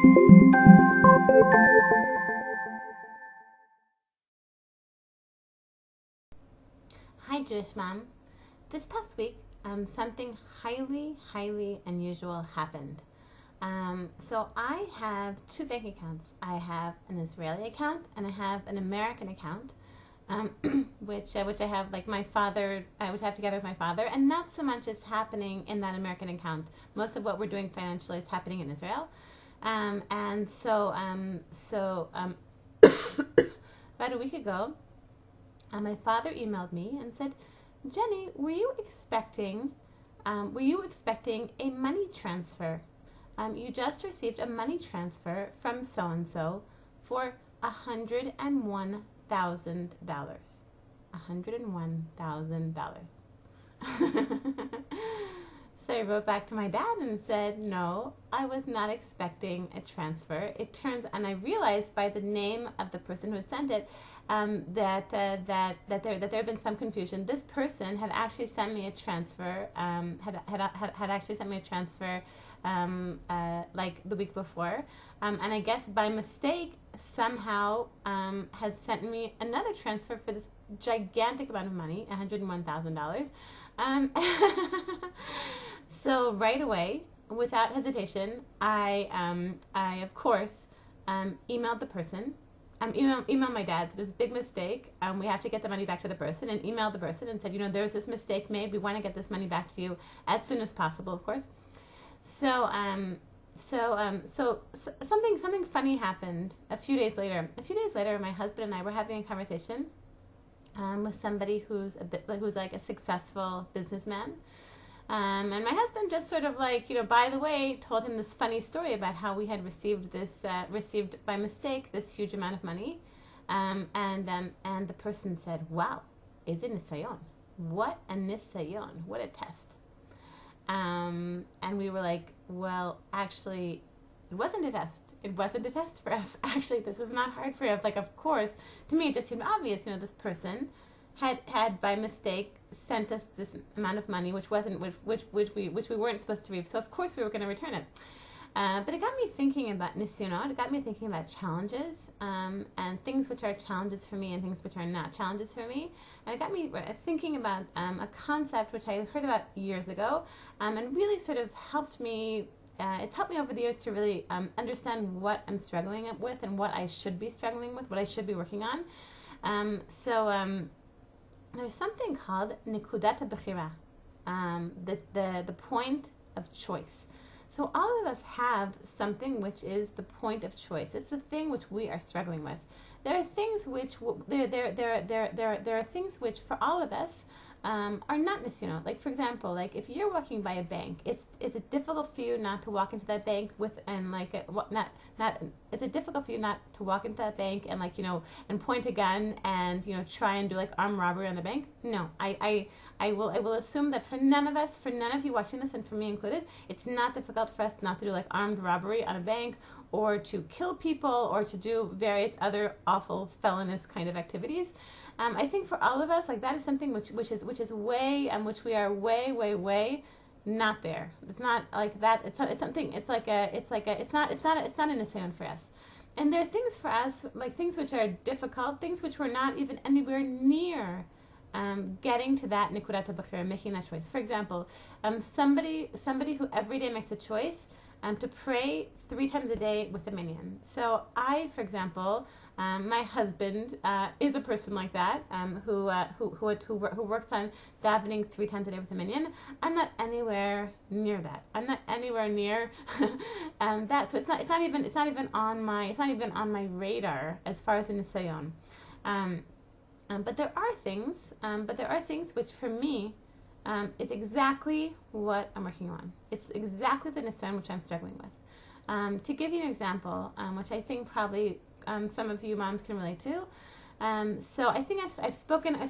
Hi, Jewish Mom. This past week, something highly unusual happened. So I have two bank accounts. I have an Israeli account and I have an American account, which I have like my father, which I have together with my father, and not so much is happening in that American account. Most of what we're doing financially is happening in Israel, and about a week ago, my father emailed me and said, "Jenny, were you expecting a money transfer? You just received a money transfer from so and so for $101,000. $101,000." So I wrote back to my dad and said, "No, I was not expecting a transfer." And I realized by the name of the person who had sent it, that there had been some confusion. This person had actually sent me a transfer. Had actually sent me a transfer like the week before, and I guess by mistake somehow had sent me another transfer for this gigantic amount of money, $101,000. So right away, without hesitation, I of course emailed the person. Emailed my dad. There's a big mistake. We have to get the money back to the person, and emailed the person and said, there's this mistake made. We want to get this money back to you as soon as possible, of course. So something funny happened a few days later. A few days later, my husband and I were having a conversation with somebody who's like a successful businessman. And my husband just sort of like, by the way, told him this funny story about how we had received by mistake this huge amount of money. And the person said, "Wow, is it nisayon? What a nisayon, what a test." And we were like, "Well, actually, it wasn't a test. It wasn't a test for us. Actually, this is not hard for us." Like, of course, to me, it just seemed obvious, this person had by mistake sent us this amount of money, which we weren't supposed to read. So of course we were going to return it. But it got me thinking about nisyonot. It got me thinking about challenges, and things which are challenges for me and things which are not challenges for me. And it got me thinking about a concept which I heard about years ago, and really sort of helped me. It's helped me over the years to really understand what I'm struggling with and what I should be struggling with, what I should be working on. There's something called nikudat bechira, the point of choice. So all of us have something which is the point of choice. It's the thing which we are struggling with. There are things which there are things which for all of us are not nisyonot. Like for example, like if you're walking by a bank, is it difficult for you not to walk into that bank is it difficult for you not to walk into that bank and and point a gun and try and do like armed robbery on the bank? No, I will assume that for none of you watching this, and for me included, it's not difficult for us not to do like armed robbery on a bank, or to kill people, or to do various other awful felonious kind of activities. I think for all of us, like that is something which is way, which we are way not there. It's not like that. It's something. It's not a nisayon for us. And there are things for us, like things which are difficult, things which we're not even anywhere near getting to that nikudat bechira, making that choice. For example, somebody who every day makes a choice to pray 3 times a day with a minyan. So I, for example, my husband is a person like that, who works on davening 3 times a day with a minyan. I'm not anywhere near that. I'm not anywhere near that. So it's not even on my radar as far as a nisayon. But there are things which for me, it's exactly what I'm working on. It's exactly the nisayon which I'm struggling with. To give you an example, which I think probably some of you moms can relate to. So I think I've spoken I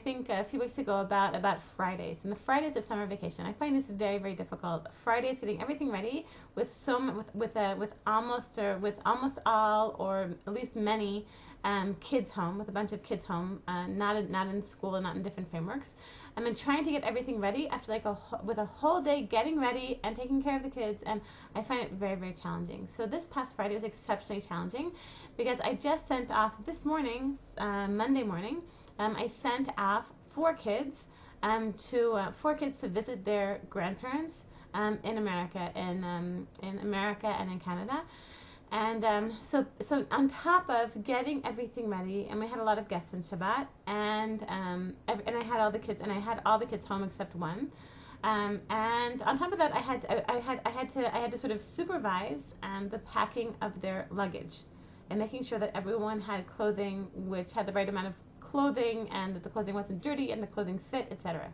think a few weeks ago about Fridays and the Fridays of summer vacation. I find this very difficult. Fridays, getting everything ready with almost all, or at least many kids home, with a bunch of kids home, not in school and not in different frameworks. I've been trying to get everything ready after like with a whole day getting ready and taking care of the kids, and I find it very, very challenging. So this past Friday was exceptionally challenging because I just sent off this morning, Monday morning, I sent off four kids to visit their grandparents in America, in America and in Canada. And so on top of getting everything ready, and we had a lot of guests in Shabbat, and I had all the kids home except one. And on top of that, I had to sort of supervise the packing of their luggage, and making sure that everyone had clothing which had the right amount of clothing, and that the clothing wasn't dirty and the clothing fit, etc.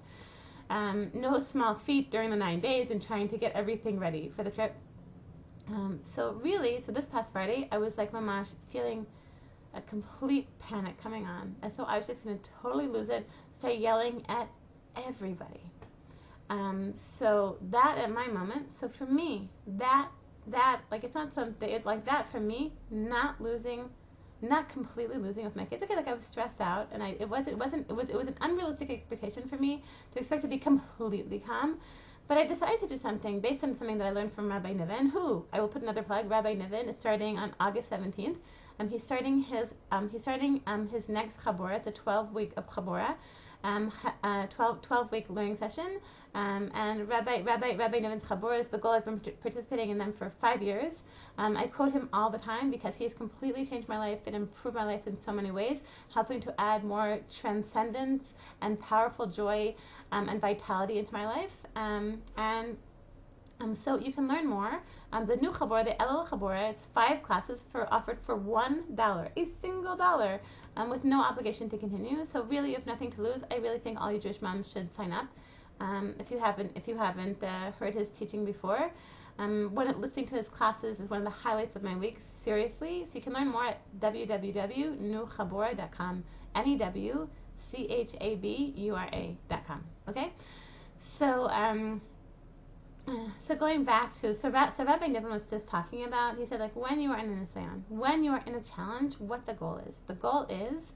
No small feat during the 9 days in trying to get everything ready for the trip. So this past Friday, I was like, mamash, feeling a complete panic coming on. And so I was just going to totally lose it, start yelling at everybody. So that at my moment, so for me, that, like, it's not something, like that for me, not completely losing with my kids. Okay, like I was stressed out, and it was an unrealistic expectation for me to expect to be completely calm. But I decided to do something based on something that I learned from Rabbi Niven, who, I will put another plug, Rabbi Niven is starting on August 17th. He's starting his next Chabura. It's a 12-week of Chabura, 12-week learning session. And Rabbi Niven's Chabura is the goal. I've been participating in them for 5 years. I quote him all the time because he has completely changed my life and improved my life in so many ways, helping to add more transcendence and powerful joy and vitality into my life. So you can learn more. The new Chabura, the LL Chabura, it's 5 classes offered for $1, a single dollar, with no obligation to continue. So really, you have nothing to lose. I really think all you Jewish moms should sign up. If you haven't heard his teaching before, listening to his classes is one of the highlights of my week. Seriously, so you can learn more at www.newchabura.com. NEWCHABURA.com. Okay, so going back to Rabbi Niven was just talking about. He said, like, when you are in an Nisayon, when you are in a challenge, what the goal is. The goal is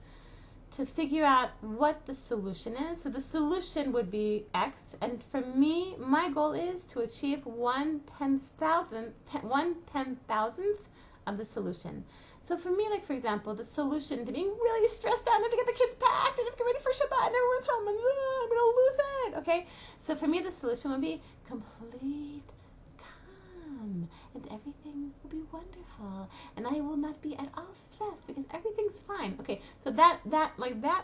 to figure out what the solution is. So the solution would be X, and for me, my goal is to achieve 1/10,000th of the solution. So for me, like, for example, the solution to being really stressed out, and I have to get the kids packed, and I have to get ready for Shabbat, and everyone's home, and I'm going to lose it, okay? So for me, the solution would be complete calm, and everything will be wonderful, and I will not be at all stressed because everything's fine. Okay, so that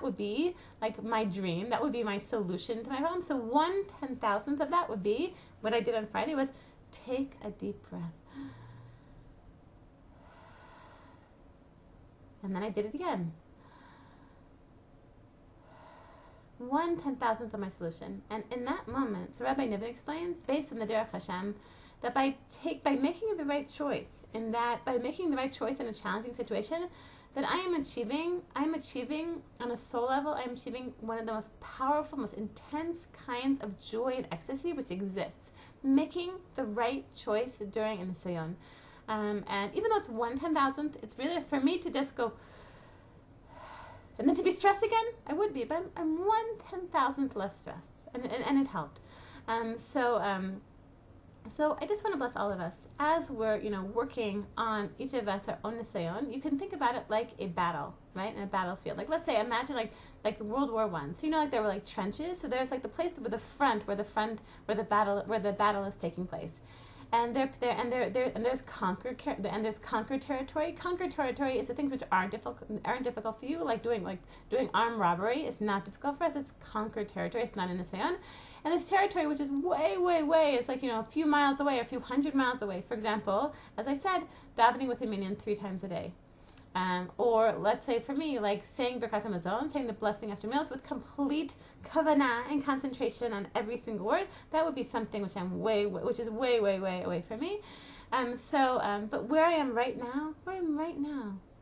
would be like my dream. That would be my solution to my problem. So 1/10,000th of that would be what I did on Friday was take a deep breath. And then I did it again. 1/10,000th of my solution. And in that moment, so Rabbi Niven explains, based on the Derech Hashem, that by making the right choice, in a challenging situation, that I'm achieving on a soul level, I'm achieving one of the most powerful, most intense kinds of joy and ecstasy which exists. Making the right choice during a Nisayon. And even though it's 1/10,000th, it's really for me to just go, and then to be stressed again, I would be, but I'm 1/10,000th less stressed, and it helped. So I just want to bless all of us as we're working on each of us our own nisayon. You can think about it like a battle, right? In a battlefield. Like, let's say, imagine like World War I. So like there were like trenches. So there's like the place where the battle is taking place. And there's conquered territory. Conquered territory is the things which aren't difficult for you, like doing armed robbery. It's not difficult for us. It's conquered territory. It's not in Nisayon. And this territory which is way, it's like a few miles away, or a few hundred miles away. For example, as I said, davening with a minyan 3 times a day. Or let's say for me, like saying Birkat HaMazon, saying the blessing after meals with complete kavanah and concentration on every single word, that would be something which is way away from me. But where I am right now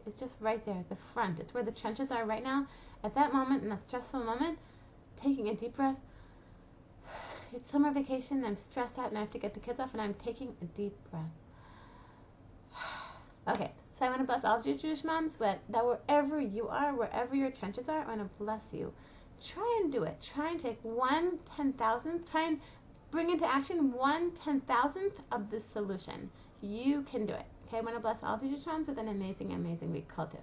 is just right there at the front. It's where the trenches are right now. At that moment, in that stressful moment, taking a deep breath. It's summer vacation. I'm stressed out and I have to get the kids off, and I'm taking a deep breath. Okay. So I want to bless all of you Jewish moms, but that wherever you are, wherever your trenches are, I want to bless you. Try and do it. Try and take 1/10,000th. Try and bring into action 1/10,000th of the solution. You can do it. Okay, I want to bless all of you with an amazing, amazing week. Call it.